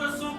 10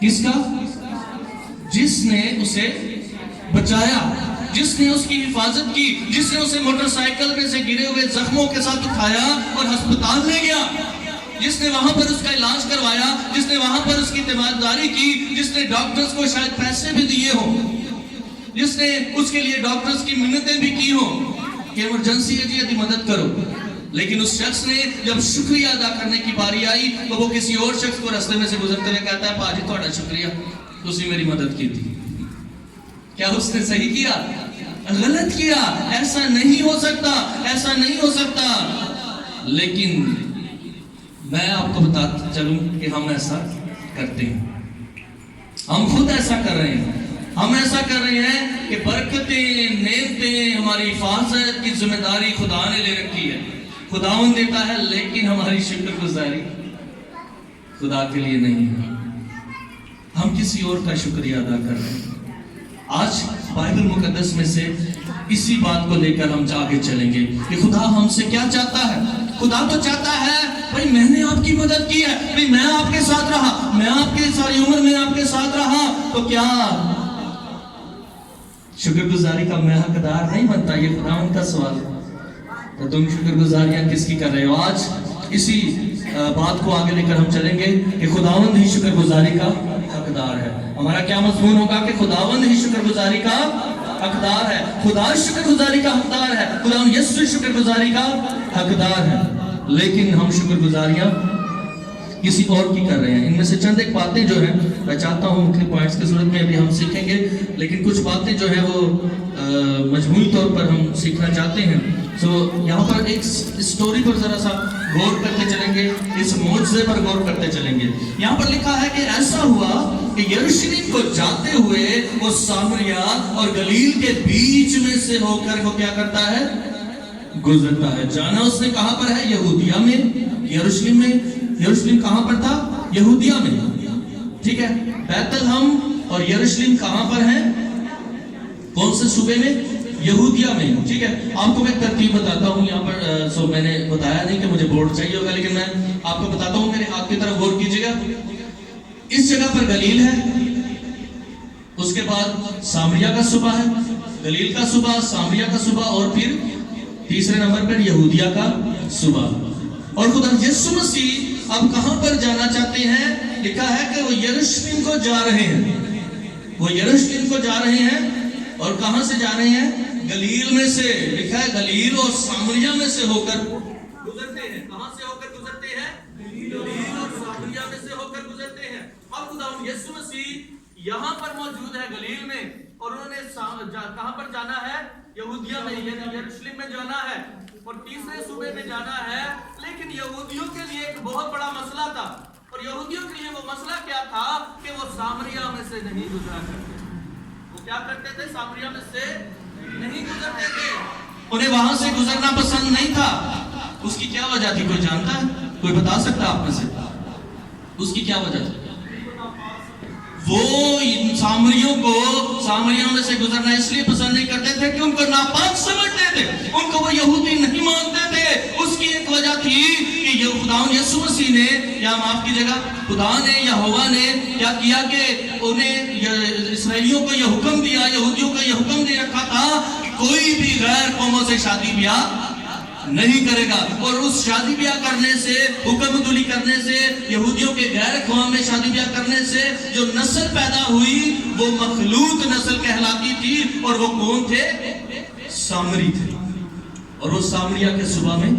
کس کا؟ جس نے اسے بچایا، جس نے اس کی حفاظت کی، جس نے اسے موٹر سائیکل میں سے گرے ہوئے زخموں کے ساتھ اٹھایا اور ہسپتال لے گیا، جس نے وہاں پر اس کا علاج کروایا، جس نے وہاں پر اس کی تیمارداری کی، جس نے ڈاکٹرز کو شاید پیسے بھی دیے ہوں، جس نے اس کے لیے ڈاکٹرز کی منتیں بھی کی ہوں کہ ایمرجنسی ہے جی مدد کرو، لیکن اس شخص نے جب شکریہ ادا کرنے کی باری آئی تو وہ کسی اور شخص کو راستے میں سے گزرتے ہوئے کہتا ہے پاجی تھوڑا شکریہ، تسی میری مدد کی تھی۔ کیا اس نے صحیح کیا؟ غلط کیا۔ ایسا نہیں ہو سکتا، ایسا نہیں ہو سکتا۔ لیکن میں آپ کو بتاتا چلوں کہ ہم ایسا کرتے ہیں، ہم خود ایسا کر رہے ہیں۔ ہم ایسا کر رہے ہیں کہ برکتیں، نعمتیں، ہماری حفاظت کی ذمہ داری خدا نے لے رکھی ہے، خداوند دیتا ہے، لیکن ہماری شکر گزاری خدا کے لیے نہیں ہے، ہم کسی اور کا شکریہ ادا کر رہے ہیں۔ آج بائبل مقدس میں سے اسی بات کو لے کر ہم آگے چلیں گے کہ خدا ہم سے کیا چاہتا ہے۔ خدا تو چاہتا ہے بھائی میں نے آپ کی مدد کی ہے، بھائی میں آپ کے ساتھ رہا، میں آپ کے ساری عمر میں آپ کے ساتھ رہا، تو کیا شکر گزاری کا میں حقدار نہیں بنتا؟ یہ خداوند کا سوال ہے۔ تو تم شکر گزاریاں کس کی کر رہے ہو؟ آج اسی بات کو آگے لے کر ہم چلیں گے کہ خداوند ہی شکر گزاری کا حقدار ہے۔ ہمارا کیا مضمون ہوگا کہ خداوند ہی شکر گزاری کا حقدار ہے، خدا شکر گزاری کا حقدار ہے، خداوند یسوع شکر گزاری کا حقدار ہے، لیکن ہم شکر گزاریاں کسی اور کی کر رہے ہیں۔ ان میں سے چند ایک باتیں جو ہیں میں چاہتا ہوں مختلف پوائنٹس کی صورت میں ابھی ہم سیکھیں گے، لیکن کچھ باتیں جو ہیں وہ مجموعی طور پر ہم سیکھنا چاہتے ہیں۔ یہاں پر ایک اسٹوری پر ذرا سا غور کرتے چلیں گے، اس معجزے پر غور کرتے چلیں گے۔ یہاں پر لکھا ہے کہ ایسا ہوا کہ یروشلم کو جاتے ہوئے وہ سامریا اور گلیل کے بیچ میں سے ہو کر وہ کیا کرتا ہے؟ گزرتا ہے۔ جانا اس نے کہاں پر ہے؟ یہودیہ میں، یروشلم میں۔ یروشلم کہاں پر تھا؟ یہودیہ میں، ٹھیک ہے۔ بیت لحم اور یروشلم کہاں پر ہیں؟ کون سے صوبے میں؟ یہودیہ میں، ٹھیک ہے۔ آپ کو میں ترتیب بتاتا ہوں یہاں پر، میں نے بتایا نہیں کہ مجھے بورڈ چاہیے ہوگا، لیکن میں آپ کو بتاتا ہوں، میرے ہاتھ کی طرف غور کیجئے گا۔ اس جگہ پر گلیل ہے، اس کے بعد سامریہ کا صوبہ ہے، گلیل کا صوبہ، سامریہ کا صوبہ، اور پھر تیسرے نمبر پر یہودیہ کا صوبہ۔ اور خدا یسوع مسیح اب کہاں پر جانا چاہتے ہیں؟ لکھا ہے کہ وہ یروشلم کو جا رہے ہیں، وہ یروشلم کو جا رہے ہیں، اور کہاں سے جا رہے ہیں؟ گلیل میں سے۔ لکھا ہے گلیل اور سامریہ میں سے ہو کر گزرتے ہیں۔ کہاں سے ہو کر گزرتے ہیں؟ گلیل اور سامریہ میں سے ہو کر گزرتے ہیں۔ اب خدا یسوع مسیح یہاں پر موجود ہے گلیل میں، اور انہوں نے کہاں پر جانا ہے؟ یہودیہ میں، یعنی یروشلم میں جانا ہے، اور تیسرے صوبے میں جانا ہے۔ لیکن یہودیوں کے لیے ایک بہت بڑا مسئلہ تھا، اور یہودیوں کے لیے وہ مسئلہ کیا تھا کہ وہ سامریہ میں سے نہیں گزرا کرتے۔ وہ کیا کرتے تھے؟ سامریہ میں سے نہیں گزرتے تھے، انہیں وہاں سے گزرنا پسند نہیں تھا۔ اس کی کیا وجہ تھی؟ کوئی جانتا ہے؟ کوئی بتا سکتا آپ میں سے؟ اس کی کیا وجہ تھی؟ وہ سامریوں کو سامریوں میں سے گزرنا اس لیے پسند نہیں کرتے تھے کہ ان کو ناپاک سمجھتے تھے، ان کو وہ یہودی نہیں مانتے تھے۔ اس کی ایک وجہ تھی کہ یہ خدا یسوع مسیح نے، یا معاف کی جگہ خدا نے، یہوہ نے کیا کیا کہ انہیں اسرائیلیوں کو یہ حکم دیا، یہودیوں کو یہ حکم دے رکھا تھا کہ کوئی بھی غیر قوموں سے شادی بیاہ نہیں کرے گا۔ اور اس شادی بیاہ کرنے سے، حکم عدولی کرنے سے، یہودیوں کے غیر قوم میں شادی بیاہ کرنے سے جو نسل پیدا ہوئی وہ مخلوط نسل کہلاتی تھی، اور وہ کون تھے؟ سامری تھے، اور وہ سامریہ کے صوبہ میں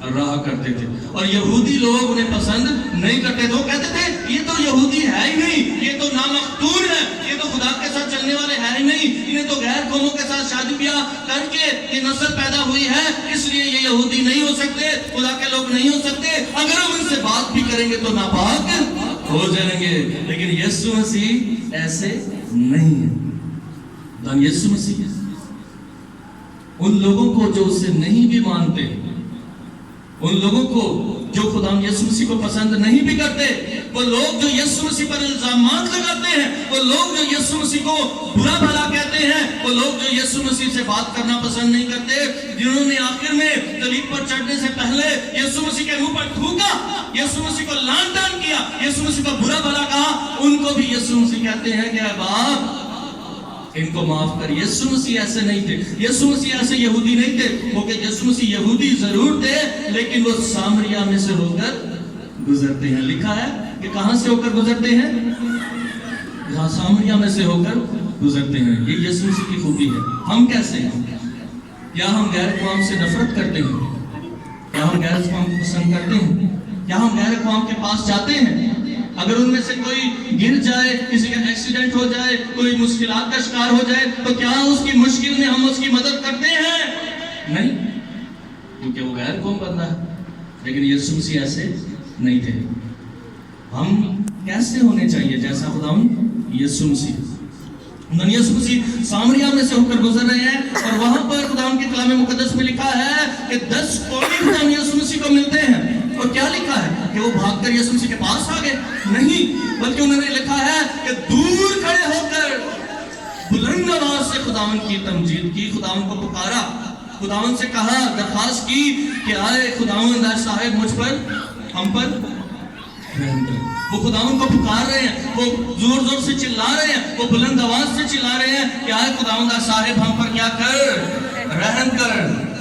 رہا کرتے تھے، اور یہودی لوگ انہیں پسند نہیں کرتے تھے۔ وہ کہتے تھے یہ تو یہودی ہے ہی نہیں، یہ تو نامختون ہے، یہ تو خدا کے ساتھ چلنے والے ہے ہی نہیں، انہیں تو غیر قوموں کے ساتھ شادی بیاہ کر کے یہ نسل پیدا ہوئی ہے، اس لیے یہ یہودی نہیں ہو سکتے، خدا کے لوگ نہیں ہو سکتے، اگر ہم ان سے بات بھی کریں گے تو ناپاک ہو جائیں گے۔ لیکن یسوع مسیح ایسے نہیں ہے۔ یسوع مسیح ان لوگوں کو جو اسے نہیں بھی مانتے، ان لوگوں کو جو خدا یسوع مسیح کو پسند نہیں بھی کرتے، وہ لوگ جو یسوع مسیح پر الزامات لگاتے ہیں، وہ لوگ جو یسوع مسیح کو برا بھلا کہتے ہیں، وہ لوگ جو یسوع مسیح سے بات کرنا پسند نہیں کرتے، جنہوں نے آخر میں صلیب پر چڑھنے سے پہلے یسوع مسیح کے منہ پر تھوکا، یسوع مسیح کو لعن طعن کیا، یسوع مسیح کو برا بھلا کہا، ان کو بھی یسوع مسیح کہتے ہیں کہ اے باپ ان کو معاف کر. یسوع مسیح ایسے نہیں تھے, یسوع مسیح ایسے یہودی نہیں تھے, کیونکہ یسوع مسیح یہودی ضرور تھے لیکن وہ سامریا میں سے ہو کر گزرتے ہیں. لکھا ہے کہ کہاں سے ہو کر گزرتے ہیں؟ یہاں سامریا میں سے ہو کر گزرتے ہیں. یہ یسوع مسیح کی خوبی ہے. ہم کیسے ہیں؟ کیا ہم غیر اقوام سے نفرت کرتے ہیں؟ کیا ہم غیر اقوام کو پسند کرتے ہیں؟ کیا ہم غیر اقوام کے پاس جاتے ہیں؟ اگر ان میں سے کوئی گر جائے, کسی کا ایکسیڈنٹ ہو جائے, کوئی مشکلات کا شکار ہو جائے, تو کیا اس کی مشکل میں ہم اس کی مدد کرتے ہیں؟ نہیں, کیونکہ وہ غیر قوم بندہ ہے. لیکن یسوع مسیح ایسے نہیں تھے. ہم کیسے ہونے چاہیے جیسا خداوند یسوع مسیح؟ یسوع مسیح سامریا میں سے ہو کر گزر رہے ہیں اور وہاں پر خداوند کے کلام مقدس میں لکھا ہے کہ 10 کوڑی خداوند یسوع مسیح کو ملتے ہیں. اور کیا لکھا ہے کہ وہ بھاگ کر یسوع مسیح کے پاس آ گئے؟ نہیں, بلکہ انہوں نے لکھا ہے کہ دور کھڑے ہو کر بلند آواز سے خداوند کی تمجید کی, خداوند کو پکارا, خداوند سے کہا, درخواست کی کہ آئے خداوند اے صاحب مجھ پر, ہم پر رحم کر. وہ خداوند کو پکار رہے ہیں, وہ زور زور سے چلا رہے ہیں, وہ بلند آواز سے چلا رہے ہیں کہ آئے خداوند اے صاحب ہم پر کیا کر, رحم کر.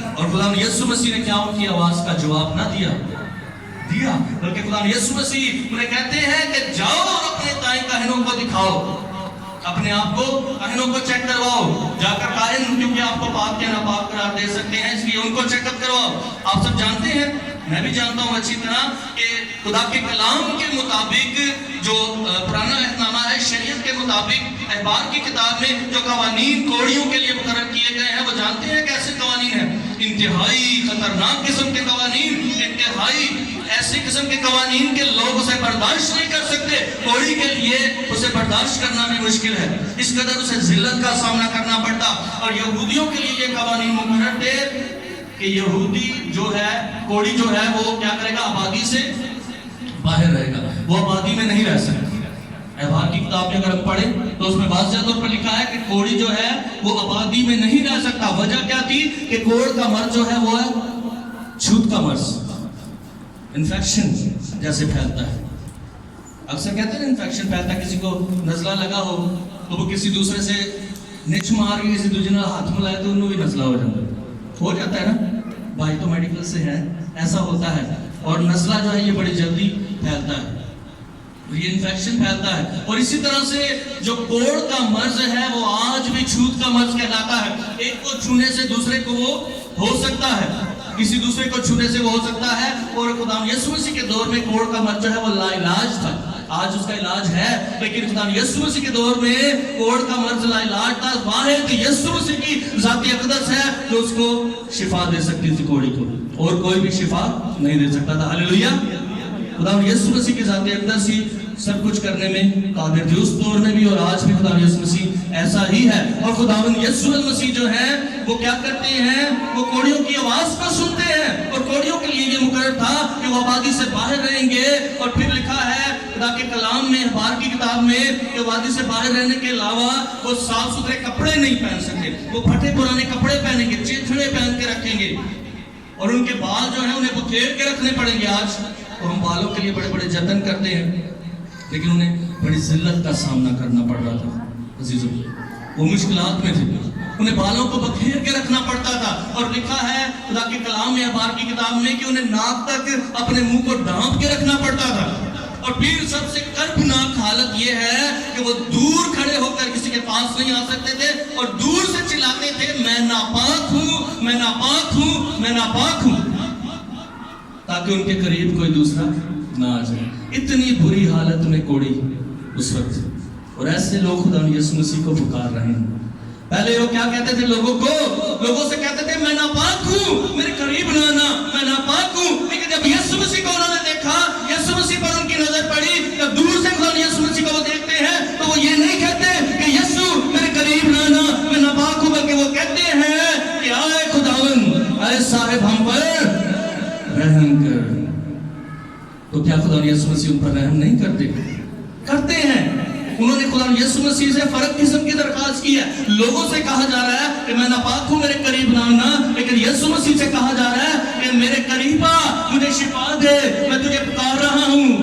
اور خداوند یسوع مسیح نے کیا ان کی آواز کا جواب نہ دیا, بلکہ خدا یسوع مسیح انہیں کہتے ہیں کہ جاؤ اور اپنے دائیں کاہنوں کو دکھاؤ, اپنے آپ کو کاہنوں کو چیک کرواؤ, جا کر کاہن کیونکہ آپ کو پاک یا ناپاک قرار دے سکتے ہیں, اس لیے ان کو چیک اپ کرواؤ. آپ سب جانتے ہیں, میں بھی جانتا ہوں اچھی طرح کہ خدا کے کلام کے مطابق جو پرانا عہد نامہ ہے, شریعت کے مطابق احبار کی کتاب میں جو قوانین کوڑیوں کے لیے مقرر کیے گئے ہیں, وہ جانتے ہیں کیسے قوانین ہیں؟ انتہائی خطرناک قسم کے قوانین, انتہائی ایسے قسم کے قوانین کے لوگ اسے برداشت نہیں کر سکتے. کوڑی کے لیے اسے برداشت کرنا بھی مشکل ہے, اس قدر اسے ذلت کا سامنا کرنا پڑتا. اور یہودیوں کے لیے یہ قوانین مقرر تھے کہ یہودی جو ہے, کوڑی جو ہے, وہ کیا کرے گا, آبادی سے باہر رہے گا, وہ آبادی میں نہیں رہ سکتا. احبار کی کتاب میں اگر ہم پڑھیں تو اس میں واضح طور پر لکھا ہے کہ کوڑی جو ہے وہ آبادی میں نہیں رہ سکتا. وجہ کیا تھی کہ کوڑ کا مرض جو ہے وہ ہے چھوت کا مرض, انفیکشن جیسے پھیلتا ہے. اکثر کہتے ہیں انفیکشن پھیلتا ہے, کسی کو نزلہ لگا ہو تو وہ کسی دوسرے سے نچ مار کے کسی دوسرے ہاتھ ملائے تو انہوں بھی نزلہ ہو جاتا ہے نا. بھائی تو میڈیکل سے ہے, ایسا ہوتا ہے. اور نزلہ جو ہے یہ بڑی جلدی پھیلتا ہے, یہ انفیکشن پھیلتا ہے. اور اسی طرح سے جو کوڑ کا مرض ہے وہ آج بھی چھوت کا مرض کہلاتا ہے. ایک کو چھونے سے دوسرے کو وہ ہو سکتا ہے, کسی دوسرے کو چھونے سے وہ ہو سکتا ہے. اور خدا یسوع مسیح کے دور میں کوڑ کا مرض جو ہے وہ لا علاج تھا, آج اس کا علاج ہے, لیکن خدا یسوع مسیح کے دور میں کوڑ کا مرض لا علاج تھا. واحد یسوع مسیح کی ذات اقدس ہے جو اس کو شفا دے سکتی تھی کوڑی کو, اور کوئی بھی شفا نہیں دے سکتا تھا. ہاللیلویا. خدا یسوع مسیح کی ذات اقدس ہی سب کچھ کرنے میں قادر تھی اس دور میں بھی, اور آج بھی خدا یسوع مسیح ایسا ہی ہے. اور خداوند یسوع مسیح جو ہے وہ کیا کرتے ہیں, وہ کوڑیوں کی آواز کو سنتے ہیں, اور کوڑیوں کے لیے یہ مقرر تھا کہ وہ آبادی سے باہر رہیں گے. اور پھر لکھا ہے خدا کے کلام میں, احبار کی کتاب میں, کہ آبادی سے باہر رہنے کے علاوہ وہ صاف ستھرے کپڑے نہیں پہن سکتے, وہ پھٹے پرانے کپڑے پہنیں گے, چیتھڑے پہن کے رکھیں گے, اور ان کے بال جو ہیں انہیں بکھیر کے رکھنے پڑیں گے. آج تو ہم بالوں کے لیے بڑے بڑے جتن کرتے ہیں, لیکن انہیں بڑی ذلت کا سامنا کرنا پڑ رہا تھا. عزیزو, وہ مشکلات میں تھے, انہیں بالوں کو بکھیر کے رکھنا پڑتا تھا. اور لکھا ہے خدا کے کلام میں, احبار کی کتاب میں, کہ انہیں ناک تک اپنے منہ کو ڈھانپ کے رکھنا پڑتا تھا. اور پھر سب سے کربناک حالت یہ ہے کہ وہ دور کھڑے ہو کر کسی کے پاس نہیں آ سکتے تھے, اور دور سے چلاتے تھے, میں ناپاک ہوں, میں ناپاک ہوں, میں ناپاک ہوں, تاکہ ان کے قریب کوئی دوسرا نہ آ جائے. اتنی بری حالت میں کوڑی اس وقت. اور ایسے لوگ خدا یسوع مسیح کو پکار رہے ہیں. پہلے وہ کیا کہتے تھے لوگوں سے کہتے تھے میں ناپاک ہوں, میرے قریب نہ آنا, میں ناپاک ہوں. لیکن جب یسوع مسیح کو انہوں نے دیکھا, یسوع مسیح پر ان کی نظر پڑی, جب دور سے خدا یسوع مسیح کو وہ دیکھتے ہیں تو وہ یہ نہیں کہتے کہ یسوع میرے قریب نہ آنا, میں ناپاک ہوں, بلکہ وہ کہتے ہیں کہ آئے خداوند, اے صاحب ہم پر رحم کر. تو کیا خدا یسوع مسیح ان پر رحم نہیں کرتے ہیں؟ انہوں نے خدا یسوع مسیح سے فرق قسم کی درخواست کی ہے. لوگوں سے کہا جا رہا ہے کہ میں ناپاک ہوں, میرے قریب نہ آنا, لیکن یسوع مسیح سے کہا جا رہا ہے کہ میرے قریب آ, مجھے شفا دے, میں تجھے پکار رہا ہوں.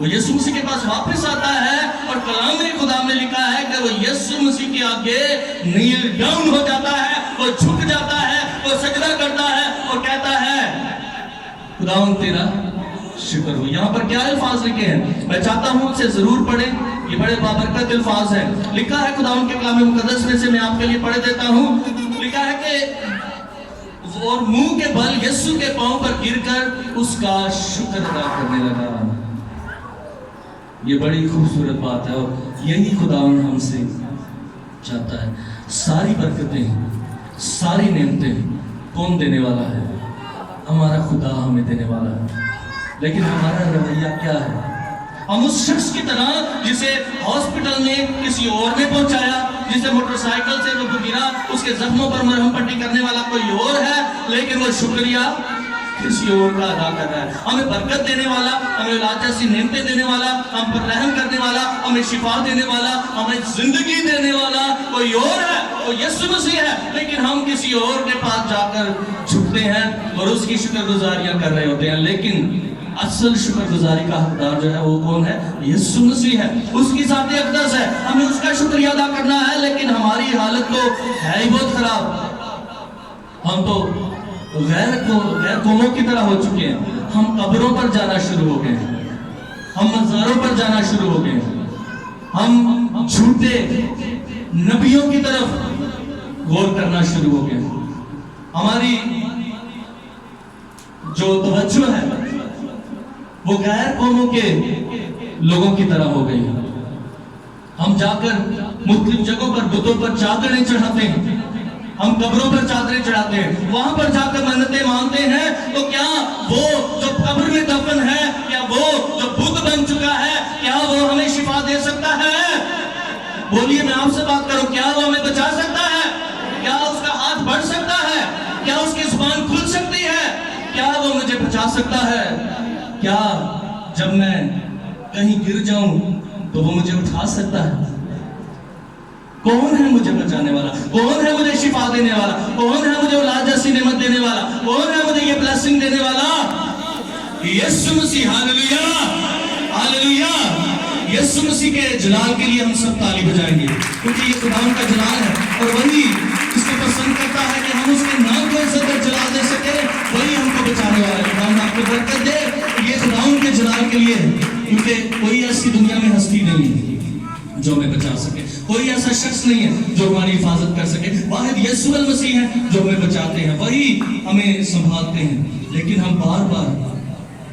وہ یسوع مسیح کے پاس واپس آتا ہے اور کلام خدا میں لکھا ہے کہ وہ یسوع مسیح کے آگے نیل ڈاؤن ہو جاتا ہے، وہ جھک جاتا ہے، وہ سجدہ کرتا ہے اور کہتا ہے خداوند تیرا شکر ہو۔ یہاں پر کیا الفاظ لکھے ہیں؟ میں چاہتا ہوں اسے ضرور پڑھیں، یہ بڑے بابرکت الفاظ ہیں۔ لکھا ہے خداوند کے کلام مقدس میں سے، میں آپ کے لیے پڑھ دیتا ہوں۔ لکھا ہے کہ اور منہ کے بل یسوع کے پاؤں پر گر کر اس کا شکر ادا کرنے لگا۔ یہ بڑی خوبصورت بات ہے اور یہی خداوند ہم سے چاہتا ہے۔ ساری برکتیں، ساری نعمتیں کون دینے والا ہے؟ ہمارا خدا ہمیں دینے والا ہے، لیکن ہمارا رویہ کیا ہے؟ ہم اس شخص کی طرح جسے ہاسپٹل میں کسی اور نے پہنچایا، جسے موٹر سائیکل سے وہ گرا، اس کے زخموں پر مرہم پٹی کرنے والا کوئی اور ہے، لیکن وہ شکریہ کسی اور کا ادا کر رہا ہے۔ ہمیں برکت دینے والا، ہمیں اولاد جیسی نعمتیں دینے والا، ہم پر رحم کرنے والا، ہمیں شفا دینے والا، ہمیں زندگی دینے والا کوئی اور ہے، وہ یسوع مسیح ہے، لیکن ہم کسی اور کے پاس جا کر جھکتے ہیں اور اس کی شکر گزاریاں کر رہے ہوتے ہیں۔ لیکن اصل شکر گزاری کا حقدار جو ہے وہ کون ہے؟ یسوع مسیح ہے، اس کی ذات اقدس ہے، ہمیں اس کا شکریہ ادا کرنا ہے۔ لیکن ہماری حالت تو ہے ہی بہت خراب، ہم تو غیر قوموں کی طرح ہو چکے ہیں۔ ہم قبروں پر جانا شروع ہو گئے ہیں، ہم مزاروں پر جانا شروع ہو گئے ہیں، ہم جھوٹے نبیوں کی طرف غور کرنا شروع ہو گئے ہیں۔ ہماری جو توجہ ہے وہ غیر قوموں کے لوگوں کی طرح ہو گئی ہے۔ ہم جا کر مختلف جگہوں پر بتوں پر چادریں چڑھاتے ہیں، ہم قبروں پر چادریں چڑھاتے ہیں، وہاں پر جا کر منتیں مانگتے ہیں۔ تو کیا وہ جو قبر میں دفن ہے، کیا وہ جو بت بن چکا ہے، کیا وہ ہمیں شفا دے سکتا ہے؟ بولیے، میں آپ سے بات کروں، کیا وہ ہمیں بچا سکتا ہے؟ کیا اس کا ہاتھ بڑھ سکتا ہے؟ کیا اس کی زبان کھل سکتی ہے؟ کیا وہ مجھے بچا سکتا ہے؟ کیا جب میں کہیں گر جاؤں تو وہ مجھے اٹھا سکتا ہے؟ کون ہے مجھے بچانے والا؟ کون ہے مجھے شفا دینے والا؟ کون ہے مجھے اولاد جیسی نعمت دینے والا؟ کون ہے مجھے یہ بلیسنگ دینے والا؟ یسوع مسیح۔ Hallelujah, hallelujah. یسوع مسیح کے جلال کے لیے ہم سب تالی بجائیں گے، کیونکہ یہ خداوند کا جلال ہے اور وہی اس کو پسند کرتا ہے کہ ہم اس کے نام کو عزت اور جلال دے سکیں۔ وہی ہم کو بچانے والا ہے۔ خداوند آپ کو برکت دے۔ یہ خداوند کے جلال کے لیے ہے، کیونکہ کوئی ایسی دنیا میں ہستی نہیں ہے جو ہمیں بچا سکے، کوئی ایسا شخص نہیں ہے جو ہماری حفاظت کر سکے۔ واحد یسوع المسیح ہے جو ہمیں بچاتے ہیں، وہی ہمیں سنبھالتے ہیں۔ لیکن ہم بار بار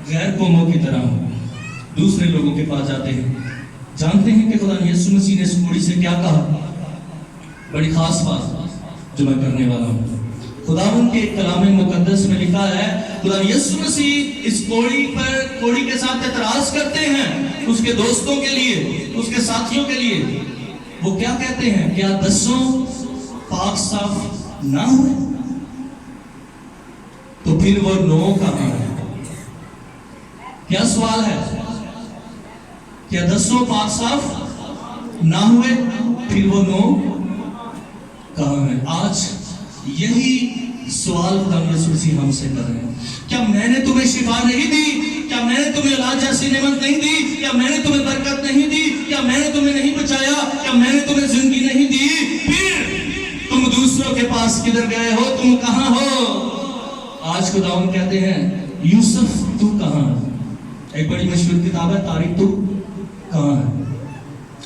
غیر قوموں کی طرح دوسرے لوگوں کے پاس جاتے ہیں۔ جانتے ہیں کہ خدا یسوع مسیح نے اس کوڑی سے کیا کہا؟ بڑی خاص بات جو میں کرنے والا ہوں، خداوند کے کلام مقدس میں لکھا ہے، خدا یسوع مسیح اس کوڑی کے ساتھ اعتراض کرتے ہیں اس کے دوستوں کے لیے، اس کے ساتھیوں کے لیے۔ وہ کیا کہتے ہیں؟ کیا 10 پاک صاف نہ ہوئے؟ تو پھر وہ 9 کہاں ہے؟ کیا سوال ہے؟ کیا 10 پاک صاف نہ ہوئے؟ پھر وہ 9 کہاں ہے؟ آج یہی سوال خدا یسوع مسیح ہم سے کر رہے ہیں۔ کیا میں نے تمہیں شفا نہیں دی؟ کیا میں نے تمہیں اولاد جیسی نعمت نہیں دی؟ کیا میں نے تمہیں برکت نہیں دی؟ کیا میں نے تمہیں نہیں بچایا؟ کیا میں نے تمہیں زندگی نہیں دی؟ پھر تم دوسروں کے پاس کدھر گئے ہو؟ تم کہاں ہو؟ آج خداوند کہتے ہیں، یوسف تو کہاں ہے؟ ایک بڑی مشہور کتاب ہے تاریخ، تو کہاں ہے؟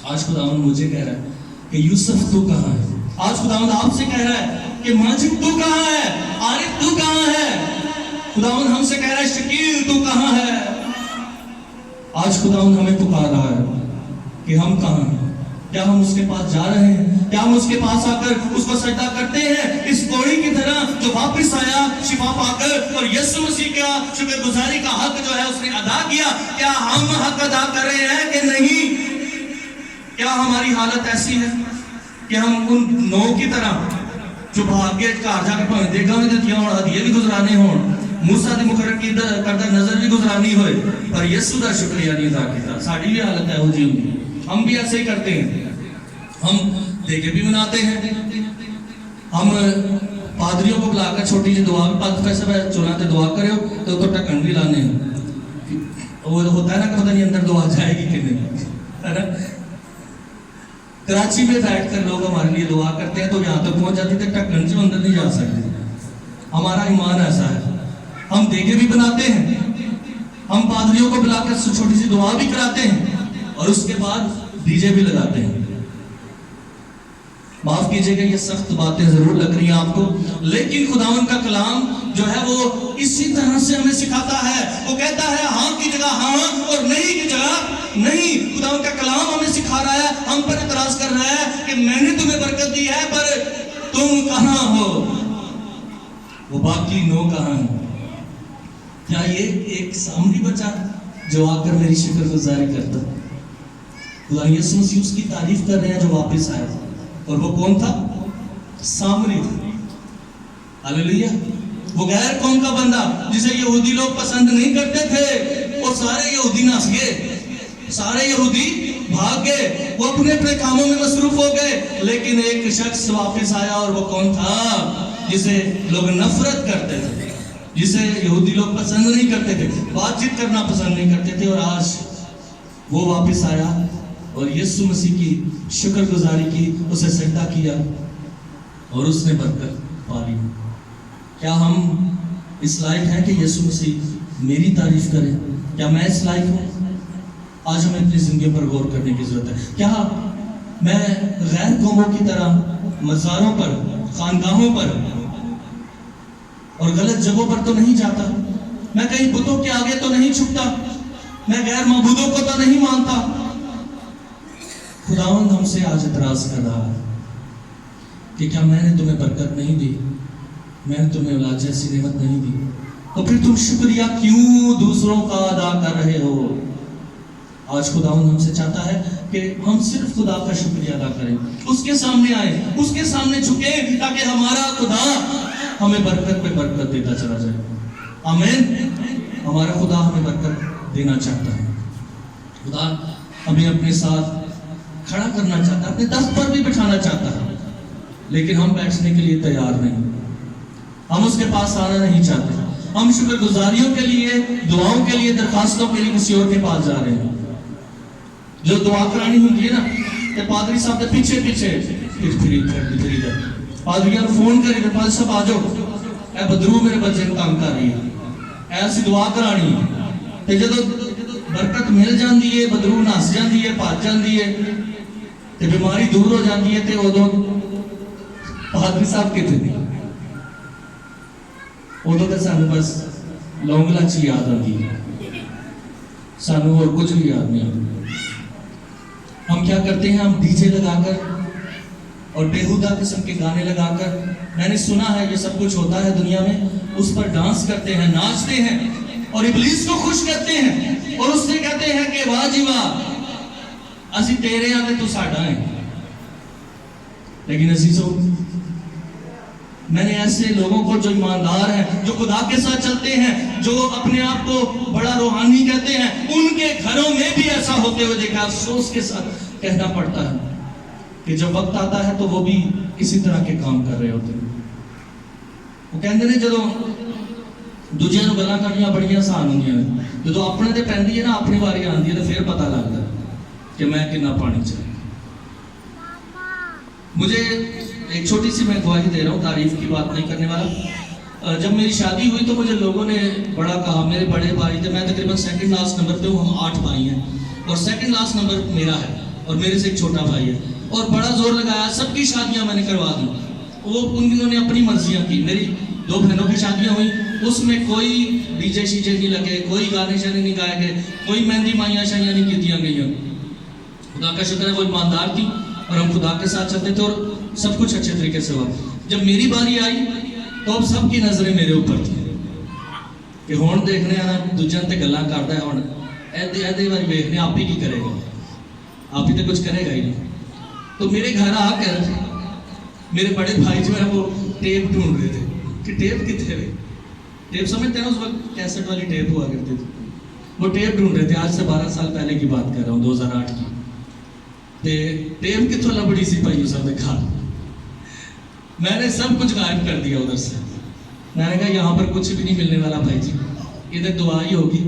آج خداوند مجھے کہہ رہا ہے کہ یوسف تو کہاں ہے؟ آج خداوند آپ سے کہہ رہا ہے کہ ماجد تو کہاں ہے؟ عارف تو کہاں ہے؟ خداوند ہم سے کہہ رہا ہے شکیل تو کہاں ہے؟ آج خداوند ہمیں پکار رہا ہے کہ ہم کہاں ہیں؟ کیا ہم اس کے پاس جا رہے ہیں؟ کیا ہم اس کے پاس آ کر اس کو سجدہ کرتے ہیں اس کوڑی کی طرح جو واپس آیا شفا پا کر اور یسوع مسیح کا شکر گزاری کا حق جو ہے اس نے ادا کیا؟ کیا ہم حق ادا کر رہے ہیں کہ نہیں؟ کیا ہماری حالت ایسی ہے کہ ہم ان 9 کی طرح جو بھاگے گھر جا کے پاویں دیکھا میں دتیاں ہون ہدیے بھی گزرانے ہون موسیٰ دی مقرر کی کردہ نظر بھی گزرانی ہوئے پر یسوع دا شکریہ نہیں ادا کیتا۔ ساڑی بھی حالت ہے ہو جی ہوگی، ہم بھی ایسے ہی کرتے ہیں، ہم دیکھے بھی مناتے ہیں، ہم پادریوں کو بلا کر چھوٹی سی دعا بھی پادری صاحب چنا تے دعا کرے ہو تو ٹکن بھی لانے ہیں وہ ہوتا ہے نا کہ پتہ نہیں اندر دعا جائے گی کہ نہیں، ہے نا. کراچی میں بیٹھ کر لوگ ہمارے لیے دعا کرتے ہیں تو یہاں تک پہنچ جاتی تھے ٹکن سے اندر نہیں جا سکتے. ہمارا ایمان ایسا ہے، ہم دیگے بھی بناتے ہیں، ہم پادریوں کو بلا کر چھوٹی سی دعا بھی کراتے ہیں اور اس کے بعد ڈی جے بھی لگاتے ہیں. معاف کیجئے گا یہ سخت باتیں ضرور لگ رہی ہیں آپ کو، لیکن خداوند کا کلام جو ہے وہ اسی طرح سے ہمیں سکھاتا ہے. وہ کہتا ہے ہاں کی جگہ ہاں اور نہیں کی جگہ نہیں. خداوند کا کلام ہمیں سکھا رہا ہے، ہم پر اعتراض کر رہا ہے کہ میں نے تمہیں برکت دی ہے پر تم کہاں ہو، وہ باقی 9 کہاں ہیں. کیا یہ ایک سامری بچہ جو آ کر میری شکر گزاری کرتا؟ خدا یسوع مسیح اس کی تعریف کر رہے ہیں جو واپس آیا تھا، اور وہ کون تھا؟ سامری تھا. ہاللیلویا. وہ غیر قوم کا بندہ جسے یہودی لوگ پسند نہیں کرتے تھے، اور سارے یہودی نس گئے، سارے یہودی بھاگ گئے، وہ اپنے اپنے کاموں میں مصروف ہو گئے، لیکن ایک شخص واپس آیا، اور وہ کون تھا؟ جسے لوگ نفرت کرتے تھے، جسے یہودی لوگ پسند نہیں کرتے تھے، بات چیت کرنا پسند نہیں کرتے تھے، اور آج وہ واپس آیا اور یسوع مسیح کی شکر گزاری کی، اسے سجدہ کیا اور اس نے برکت پا لی. کیا ہم اس لائق ہیں کہ یسوع مسیح میری تعریف کرے؟ کیا میں اس لائق ہوں؟ آج ہمیں اپنی زندگی پر غور کرنے کی ضرورت ہے. کیا میں غیر قوموں کی طرح مزاروں پر، خانقاہوں پر اور غلط جگہوں پر تو نہیں جاتا؟ میں کہیں بتوں کے آگے تو نہیں چھپتا؟ میں غیر معبودوں کو تو نہیں مانتا؟ خداوند ہم سے آج اعتراض کر رہا ہے کہ کیا میں نے تمہیں برکت نہیں دی، میں نے تمہیں اولاد جیسی نعمت نہیں دی، تو پھر تم شکریہ کیوں دوسروں کا ادا کر رہے ہو؟ آج خداوند ہم سے چاہتا ہے کہ ہم صرف خدا کا شکریہ ادا کریں، اس کے سامنے آئیں، اس کے سامنے جھکیں، تاکہ ہمارا خدا ہمیں برکت پہ برکت دیتا چلا جائے. آمین. ہمارا خدا ہمیں برکت دینا چاہتا ہے. خدا ہمیں اپنے ساتھ کھڑا کرنا چاہتا ہے، اپنے تخت پر بھی بٹھانا چاہتا ہے، لیکن ہم بیٹھنے کے لیے تیار نہیں. ہم اس کے پاس آنا نہیں چاہتے. ہم شکر گزاریوں کے لیے، دعاؤں کے لیے، درخواستوں کے لیے کسی اور کے پاس جا رہے ہیں. جو دعا کرانی ہوتی ہے نا کہ پادری صاحب کے پیچھے پیچھے پھری جائے، پادریاں فون کرے کہ پادری صاحب آ جاؤ، اے بدرو میرے بچے کو کام کر رہی ہے، ایسی دعا کرانی ہے. تے جدو برکت مل جاندی ہے، بدرو نس جاندی ہے، پاج جاندی ہے، تے بیماری دور ہو جاندی ہے، تے ادو پادری صاحب کتنے نہیں، ادو تے سانو بس لونگ لاچی یاد آتی ہے، سانو اور کچھ بھی یاد نہیں آتا. ہم کیا کرتے ہیں؟ ہم ڈی جے لگا کر اور بےہودہ قسم کے گانے لگا کر، میں نے سنا ہے یہ سب کچھ ہوتا ہے دنیا میں، اس پر ڈانس کرتے ہیں، ناچتے ہیں اور ابلیس کو خوش کرتے ہیں، اور اس سے کہتے ہیں کہ واہ جی واہ اسی تیرے آتے تو ساڈا ہے. لیکن عزیزوں، میں نے ایسے لوگوں کو جو ایماندار ہیں، جو خدا کے ساتھ چلتے ہیں، جو اپنے آپ کو بڑا روحانی کہتے ہیں، ان کے گھروں میں بھی ایسا ہوتے ہوئے دیکھا. افسوس کے ساتھ کہنا پڑتا ہے کہ جب وقت آتا ہے تو وہ بھی اسی طرح کے کام کر رہے ہوتے ہیں. وہ کہتے ہیں جدو دوجے نو گلاں کرنیاں بڑیاں آسان ہوندیاں نے، جدو اپنے تے پیندی ہے نا، اپنی واری آندی ہے تو پھر پتہ لگتا ہے کہ میں کتنا پانی چاہیے. مجھے ایک چھوٹی سی میں گواہی دے رہا ہوں، تعریف کی بات نہیں کرنے والا. جب میری شادی ہوئی تو مجھے لوگوں نے بڑا کہا، میرے بڑے بھائی تھے، میں تقریباً سیکنڈ لاسٹ نمبر پہ ہوں، ہم 8 بھائی ہیں اور سیکنڈ لاسٹ نمبر میرا ہے، اور میرے سے ایک چھوٹا بھائی ہے، اور بڑا زور لگایا، سب کی شادیاں میں نے کروا دی. وہ انہوں نے اپنی مرضیاں کی. میری 2 بہنوں کی شادیاں ہوئیں، اس میں کوئی ڈی جے شیجے نہیں لگے، کوئی گانے شانے نہیں گائے گئے، کوئی مہندی مائیاں شائیاں نہیں کیتیاں گئیں. خدا کا شکر ہے وہ ایماندار تھی اور ہم خدا کے ساتھ چلتے تھے اور سب کچھ اچھے طریقے سے ہوا. جب میری باری آئی تو اب سب کی نظریں میرے اوپر تھی کہ ہون دیکھنے آنا دوجن تے گلاں کردا ہے، ہون ایدے واری ویکھنے آپ ہی کی کرے گا، آپ ہی تو کچھ کرے گا ہی نہیں. تو میرے گھر آ کر میرے بڑے بھائی جو ہے وہ ٹیپ ڈھونڈ رہے تھے کہ ٹیپ کتنے رہے. ٹیپ سمجھتے ہیں نا، اس وقت کیسٹ والی ٹیپ ہوا کرتے تھے، وہ ٹیپ ڈھونڈ رہے تھے. آج سے 12 سال پہلے کی بات کر رہا ہوں، 2008 کی. ٹیپ کتوں لبڑی سی پائی اس نے کھا. میں نے سب کچھ غائب کر دیا ادھر سے. میں نے کہا یہاں پر کچھ بھی نہیں ملنے والا بھائی جی، ادھر دعا ہی ہوگی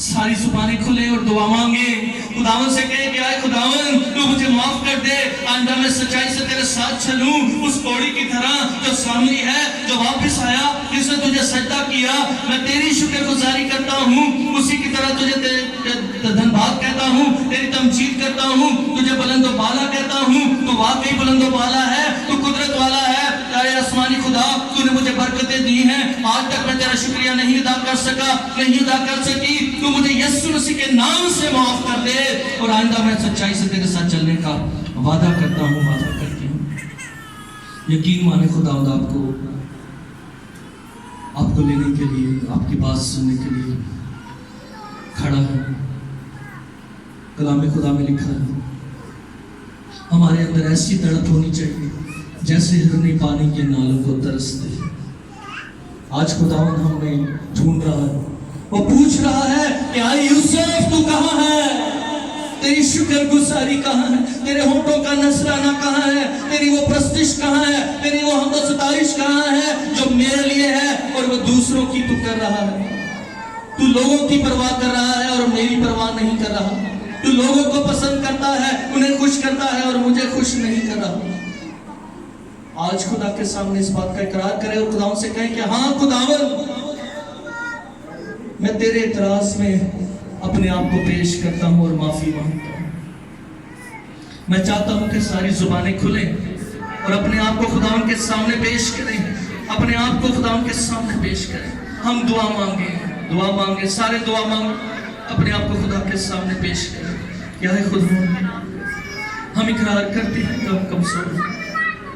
ساری زبانیں کھلے اور دعا مانگے. خداوند سے کہے کہ آئے خداوند تو مجھے معاف کر دے, آئندہ میں سچائی سے تیرے ساتھ چلوں, اس کوڑی کی طرح جو سامنے ہے, جو واپس آیا, جس نے تجھے سجدہ کیا. میں تیری شکر گزاری کرتا ہوں, اسی کی طرح تجھے دھن بھاد کہتا ہوں, تیری تمجید کرتا ہوں, تجھے بلند و بالا کہتا ہوں. تو واقعی بلند و بالا ہے, تو قدرت والا ہے. اے آسمانی خدا, تو نے مجھے برکتیں دی ہیں, آج تک میں تیرا شکریہ نہیں ادا کر سکا, نہیں ادا کر سکی. تو مجھے یسوع مسیح کے نام سے معاف کر دے, اور آئندہ میں سچائی سے تیرے ساتھ چلنے کا وعدہ کرتا ہوں, وعدہ کرتی ہوں. یقین مانے خداوند آپ کو لینے کے لیے, آپ کی بات سننے کے لیے کھڑا ہے. کلام خدا میں لکھا ہے ہمارے اندر ایسی تڑپ ہونی چاہیے جیسے ہرنی پانی کے نالوں کو ترستے. آج خداوند ہمیں ڈھونڈ رہا ہے, وہ پوچھ رہا ہے کہ آئی یوسف تو کہاں ہے, تیری شکر گزاری کہاں ہے, تیرے ہونٹوں کا نذرانہ کہاں ہے, تیری وہ پرستش کہاں ہے, تیری وہ حمد و ستائش کہاں ہے جو میرے لیے ہے اور وہ دوسروں کی تو کر رہا ہے. تو لوگوں کی پرواہ کر رہا ہے اور میری پرواہ نہیں کر رہا. تو لوگوں کو پسند کرتا ہے, انہیں خوش کرتا ہے, اور مجھے خوش نہیں کر رہا. آج خدا کے سامنے اس بات کا اقرار کرے اور خداوند سے کہیں کہ ہاں خداوند, میں تیرے اعتراض میں اپنے آپ کو پیش کرتا ہوں اور معافی مانگتا ہوں. میں چاہتا ہوں کہ ساری زبانیں کھلیں اور اپنے آپ کو خداوند کے سامنے پیش کریں, اپنے آپ کو خداوند کے سامنے پیش کریں. ہم دعا مانگیں, سارے دعا مانگیں, اپنے آپ کو خدا کے سامنے پیش کریں. کیا ہے خداوند, ہم اقرار کرتے ہیں کہ ہم کمزور ہیں,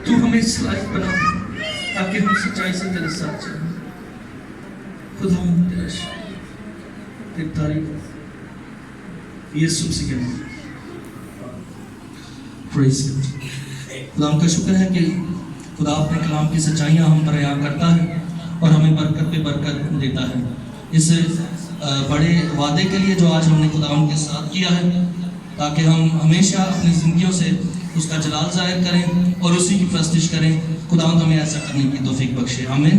تو ہمیں صلاحیت بنا دے تاکہ ہم سچائی سے تیرے ساتھ چلیں. خداوند تیرا شکر, تیری تعریف یسوع مسیح کے نام. پریز گاڈ. خدا کا شکر ہے کہ خدا اپنے کلام کی سچائیاں ہم پر عیاں کرتا ہے اور ہمیں برکت پہ برکت دیتا ہے. اس بڑے وعدے کے لیے جو آج ہم نے خدا کے ساتھ کیا ہے, تاکہ ہم ہمیشہ اپنی زندگیوں سے اس کا جلال ظاہر کریں اور اسی کی پرستش کریں. خداوند ہمیں ایسا کرنے کی توفیق بخشے. آمین.